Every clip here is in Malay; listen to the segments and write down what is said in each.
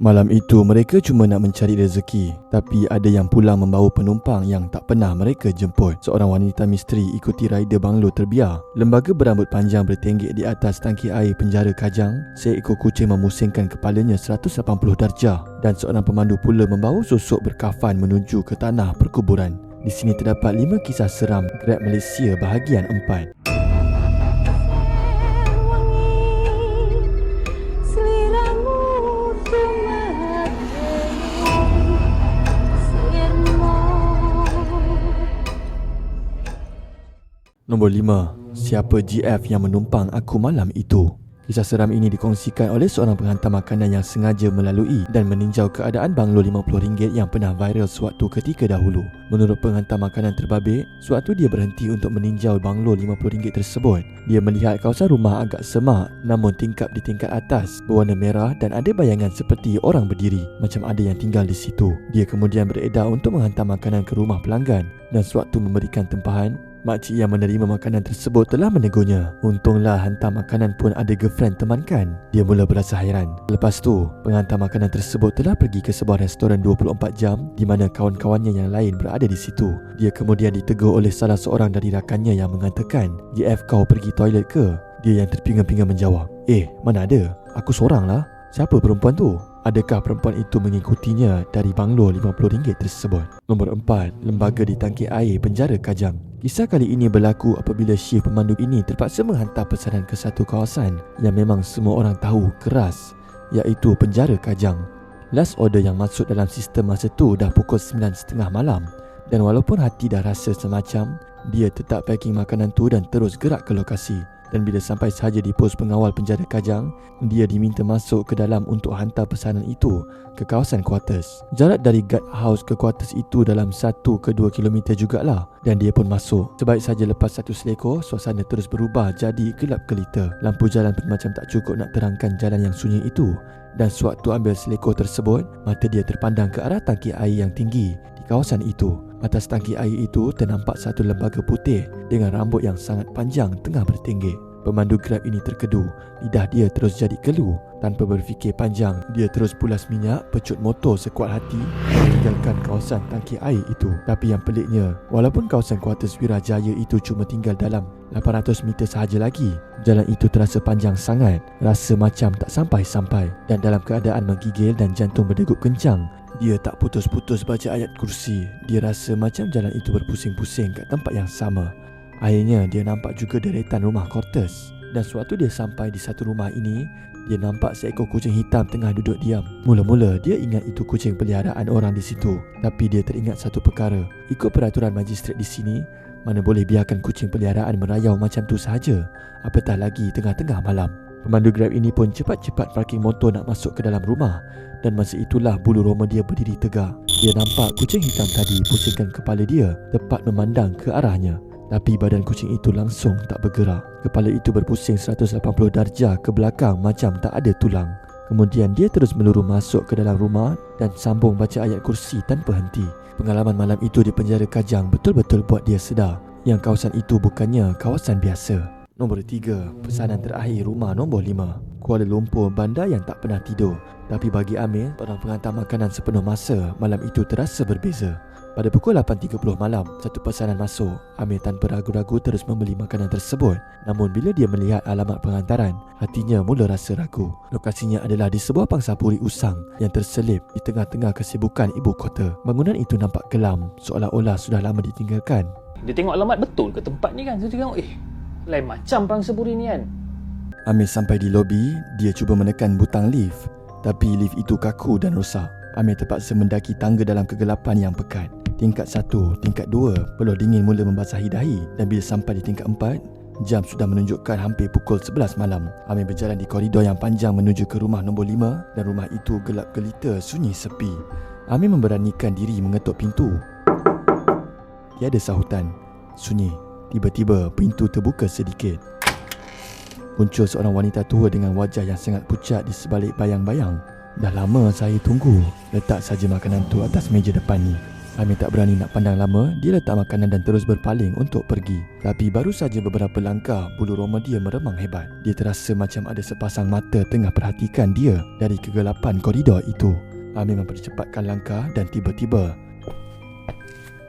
Malam itu mereka cuma nak mencari rezeki, tapi ada yang pulang membawa penumpang yang tak pernah mereka jemput. Seorang wanita misteri ikuti rider banglo terbiar. Lembaga berambut panjang bertenggek di atas tangki air penjara Kajang. Seekor kucing memusingkan kepalanya 180 darjah dan seorang pemandu pula membawa sosok berkafan menuju ke tanah perkuburan. Di sini terdapat 5 kisah seram Grab Malaysia bahagian 4. Nombor 5. Siapa GF yang menumpang aku malam itu? Kisah seram ini dikongsikan oleh seorang penghantar makanan yang sengaja melalui dan meninjau keadaan banglo RM50 yang pernah viral sewaktu ketika dahulu. Menurut penghantar makanan terbabit, sewaktu dia berhenti untuk meninjau banglo RM50 tersebut, dia melihat kawasan rumah agak semak namun tingkap di tingkat atas berwarna merah dan ada bayangan seperti orang berdiri, macam ada yang tinggal di situ. Dia kemudian beredar untuk menghantar makanan ke rumah pelanggan dan sewaktu memberikan tempahan, makcik yang menerima makanan tersebut telah menegurnya. Untunglah hantar makanan pun ada girlfriend temankan. Dia mula berasa hairan. Lepas tu, penghantar makanan tersebut telah pergi ke sebuah restoran 24 jam di mana kawan-kawannya yang lain berada di situ. Dia kemudian ditegur oleh salah seorang dari rakannya yang mengatakan, "JF, kau pergi toilet ke?" Dia yang terpinga-pinga menjawab, "Mana ada? Aku seorang lah." "Siapa perempuan tu? Adakah perempuan itu mengikutinya dari banglo RM50 tersebut?" Nombor 4. Lembaga di tangki air penjara Kajang. Kisah kali ini berlaku apabila syif pemandu ini terpaksa menghantar pesanan ke satu kawasan yang memang semua orang tahu keras, iaitu penjara Kajang. Last order yang masuk dalam sistem masa tu dah pukul 9.30 malam, dan walaupun hati dah rasa semacam, dia tetap packing makanan tu dan terus gerak ke lokasi. Dan bila sampai sahaja di pos pengawal penjara Kajang, dia diminta masuk ke dalam untuk hantar pesanan itu ke kawasan quarters. Jarak dari guard house ke quarters itu dalam 1 ke 2 kilometer jugalah, dan dia pun masuk. Sebaik saja lepas satu selekor, suasana terus berubah jadi gelap gelita. Lampu jalan pun macam tak cukup nak terangkan jalan yang sunyi itu. Dan sewaktu ambil selekor tersebut, mata dia terpandang ke arah tangki air yang tinggi di kawasan itu. Atas tangki air itu ternampak satu lembaga putih dengan rambut yang sangat panjang tengah bertenggek. Pemandu Grab ini terkedu, lidah dia terus jadi kelu. Tanpa berfikir panjang, dia terus pulas minyak, pecut motor sekuat hati dan tinggalkan kawasan tangki air itu. Tapi yang peliknya, walaupun kawasan kuartus Wirajaya itu cuma tinggal dalam 800 meter sahaja lagi, jalan itu terasa panjang sangat, rasa macam tak sampai-sampai. Dan dalam keadaan menggigil dan jantung berdegup kencang, dia tak putus-putus baca ayat kursi. Dia rasa macam jalan itu berpusing-pusing kat tempat yang sama. Akhirnya dia nampak juga deretan rumah quarters. Dan sewaktu dia sampai di satu rumah ini, dia nampak seekor kucing hitam tengah duduk diam. Mula-mula dia ingat itu kucing peliharaan orang di situ, tapi dia teringat satu perkara. Ikut peraturan magistrat di sini, mana boleh biarkan kucing peliharaan merayau macam tu sahaja, apatah lagi tengah-tengah malam. Pemandu Grab ini pun cepat-cepat parking motor nak masuk ke dalam rumah. Dan masa itulah bulu roma dia berdiri tegak. Dia nampak kucing hitam tadi pusingkan kepala dia tepat memandang ke arahnya. Tapi badan kucing itu langsung tak bergerak. Kepala itu berpusing 180 darjah ke belakang macam tak ada tulang. Kemudian dia terus meluru masuk ke dalam rumah dan sambung baca ayat kursi tanpa henti. Pengalaman malam itu di penjara Kajang betul-betul buat dia sedar yang kawasan itu bukannya kawasan biasa. Nombor 3. Pesanan terakhir rumah nombor 5. Kuala Lumpur, bandar yang tak pernah tidur. Tapi bagi Amir, orang penghantar makanan sepenuh masa, malam itu terasa berbeza. Pada pukul 8.30 malam, satu pesanan masuk. Amir tanpa ragu-ragu terus membeli makanan tersebut. Namun bila dia melihat alamat penghantaran, hatinya mula rasa ragu. Lokasinya adalah di sebuah pangsapuri usang yang terselip di tengah-tengah kesibukan ibu kota. Bangunan itu nampak kelam, seolah-olah sudah lama ditinggalkan. Dia tengok alamat betul ke tempat ni kan? Dia tengok, lain macam pangsapuri ni kan. Amir sampai di lobi, dia cuba menekan butang lift. Tapi lift itu kaku dan rosak. Amir terpaksa mendaki tangga dalam kegelapan yang pekat. Tingkat 1, tingkat 2, peluh dingin mula membasahi dahi. Dan bila sampai di tingkat 4, jam sudah menunjukkan hampir pukul 11 malam. Amir berjalan di koridor yang panjang menuju ke rumah nombor 5. Dan rumah itu gelap gelita, sunyi sepi. Amir memberanikan diri mengetuk pintu. Tiada sahutan, sunyi. Tiba-tiba pintu terbuka sedikit. Muncul seorang wanita tua dengan wajah yang sangat pucat di sebalik bayang-bayang. "Dah lama saya tunggu. Letak saja makanan tu atas meja depan ni." Amir tak berani nak pandang lama. Dia letak makanan dan terus berpaling untuk pergi. Tapi baru saja beberapa langkah, bulu roma dia meremang hebat. Dia terasa macam ada sepasang mata tengah perhatikan dia dari kegelapan koridor itu. Amir mempercepatkan langkah dan tiba-tiba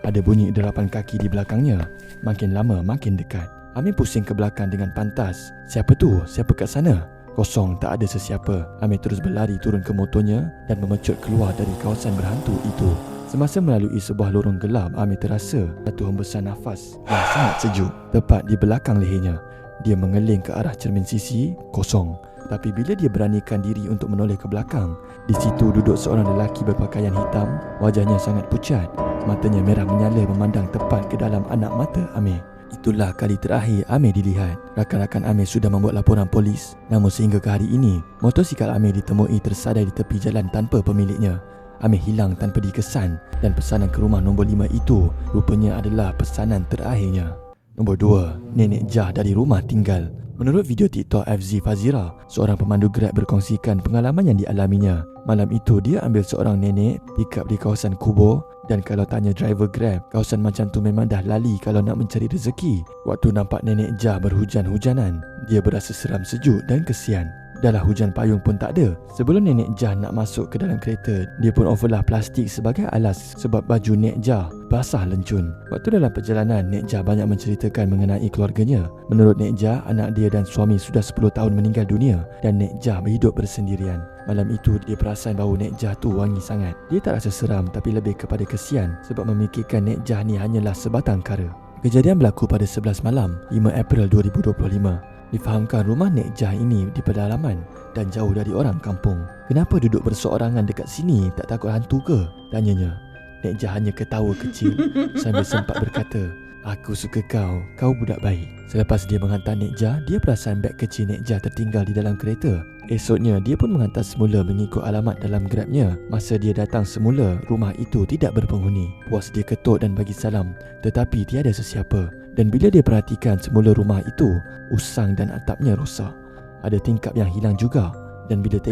ada bunyi derapan kaki di belakangnya. Makin lama makin dekat. Amir pusing ke belakang dengan pantas. Siapa tu? Siapa kat sana? Kosong, tak ada sesiapa. Amir terus berlari turun ke motornya dan memecut keluar dari kawasan berhantu itu. Semasa melalui sebuah lorong gelap, Amir terasa satu hembusan nafas yang sangat sejuk tepat di belakang lehernya. Dia mengeling ke arah cermin sisi, kosong. Tapi bila dia beranikan diri untuk menoleh ke belakang, di situ duduk seorang lelaki berpakaian hitam. Wajahnya sangat pucat, matanya merah menyala memandang tepat ke dalam anak mata Amir. Itulah kali terakhir Amir dilihat. Rakan-rakan Amir sudah membuat laporan polis, namun sehingga ke hari ini, motosikal Amir ditemui tersadai di tepi jalan tanpa pemiliknya. Amir hilang tanpa dikesan dan pesanan ke rumah nombor 5 itu rupanya adalah pesanan terakhirnya. Nombor 2, Nenek Jah dari rumah tinggal. Menurut video TikTok FZ Fazira, seorang pemandu Grab berkongsikan pengalaman yang dialaminya. Malam itu dia ambil seorang nenek pick up di kawasan Kubur, dan kalau tanya driver Grab, kawasan macam tu memang dah lali kalau nak mencari rezeki. Waktu nampak Nenek Jah berhujan-hujanan, dia berasa seram, sejuk dan kesian. Dahlah hujan payung pun tak ada. Sebelum Nenek Jah nak masuk ke dalam kereta, dia pun overlah plastik sebagai alas sebab baju Nek Jah basah lencun. Waktu dalam perjalanan, Nek Jah banyak menceritakan mengenai keluarganya. Menurut Nek Jah, anak dia dan suami sudah 10 tahun meninggal dunia dan Nek Jah berhidup bersendirian. Malam itu dia perasan bau Nek Jah tu wangi sangat. Dia tak rasa seram tapi lebih kepada kesian sebab memikirkan Nek Jah ni hanyalah sebatang kara. Kejadian berlaku pada 11 malam 5 April 2025. Difahamkan rumah Nek Jah ini di pedalaman dan jauh dari orang kampung. Kenapa duduk berseorangan dekat sini, tak takut hantu ke? Tanyanya. Nek Jah hanya ketawa kecil sambil sempat berkata, "Aku suka kau budak baik." Selepas dia menghantar Nek Jah, dia perasan beg kecil Nek Jah tertinggal di dalam kereta. Esoknya, dia pun menghantar semula mengikut alamat dalam Grabnya. Masa dia datang semula, rumah itu tidak berpenghuni. Puas dia ketuk dan bagi salam, tetapi tiada sesiapa. Dan bila dia perhatikan semula rumah itu, usang dan atapnya rosak. Ada tingkap yang hilang juga. Dan bila dia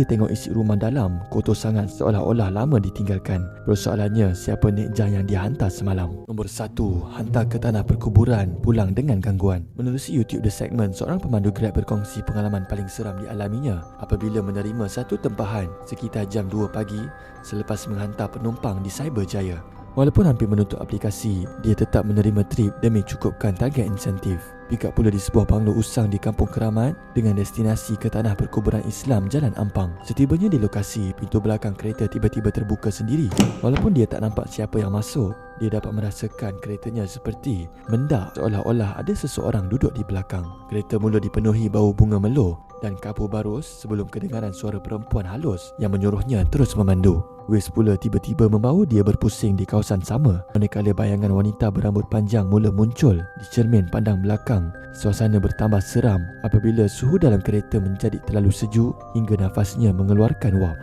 tengok isi rumah dalam, kotor sangat seolah-olah lama ditinggalkan. Persoalannya, siapa Nek Jah yang dia hantar semalam? Nombor 1, hantar ke tanah perkuburan, pulang dengan gangguan. Menerusi YouTube The Segment, seorang pemandu Grab berkongsi pengalaman paling seram dialaminya apabila menerima satu tempahan sekitar jam 2 pagi selepas menghantar penumpang di Cyberjaya. Walaupun hampir menutup aplikasi, dia tetap menerima trip demi cukupkan target insentif. Pick up pula di sebuah banglo usang di Kampung Keramat dengan destinasi ke tanah perkuburan Islam Jalan Ampang. Setibanya di lokasi, pintu belakang kereta tiba-tiba terbuka sendiri. Walaupun dia tak nampak siapa yang masuk, dia dapat merasakan keretanya seperti mendak, seolah-olah ada seseorang duduk di belakang. Kereta mula dipenuhi bau bunga melo dan kabur barus sebelum kedengaran suara perempuan halus yang menyuruhnya terus memandu. Waze pula tiba-tiba membawa dia berpusing di kawasan sama, manakala bayangan wanita berambut panjang mula muncul di cermin pandang belakang. Suasana bertambah seram apabila suhu dalam kereta menjadi terlalu sejuk hingga nafasnya mengeluarkan wap.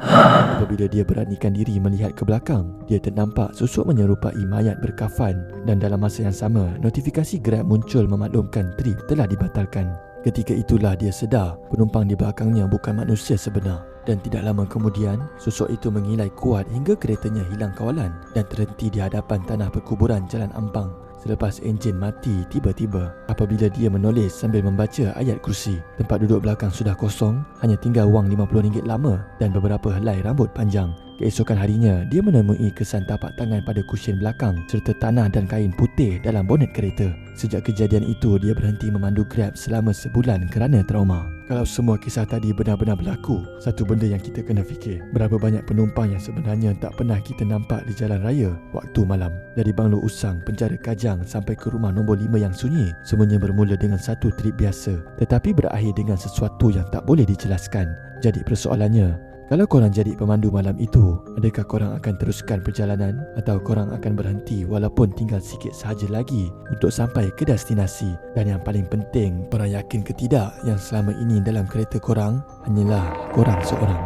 Apabila dia beranikan diri melihat ke belakang, dia ternampak sosok menyerupai mayat berkafan, dan dalam masa yang sama, notifikasi Grab muncul memaklumkan trip telah dibatalkan. Ketika itulah dia sedar penumpang di belakangnya bukan manusia sebenar. Dan tidak lama kemudian, sosok itu mengilai kuat hingga keretanya hilang kawalan dan terhenti di hadapan tanah perkuburan Jalan Ampang. Selepas enjin mati tiba-tiba apabila dia menoleh sambil membaca ayat kursi. Tempat duduk belakang sudah kosong, hanya tinggal wang RM50 lama dan beberapa helai rambut panjang. Keesokan harinya, dia menemui kesan tapak tangan pada kusien belakang serta tanah dan kain putih dalam bonet kereta. Sejak kejadian itu, dia berhenti memandu Grab selama sebulan kerana trauma. Kalau semua kisah tadi benar-benar berlaku, satu benda yang kita kena fikir, berapa banyak penumpang yang sebenarnya tak pernah kita nampak di jalan raya waktu malam. Dari banglo usang, penjara Kajang sampai ke rumah nombor 5 yang sunyi, semuanya bermula dengan satu trip biasa tetapi berakhir dengan sesuatu yang tak boleh dijelaskan. Jadi persoalannya, kalau korang jadi pemandu malam itu, adakah korang akan teruskan perjalanan atau korang akan berhenti walaupun tinggal sikit sahaja lagi untuk sampai ke destinasi? Dan yang paling penting, korang yakin ke tidak yang selama ini dalam kereta korang hanyalah korang seorang?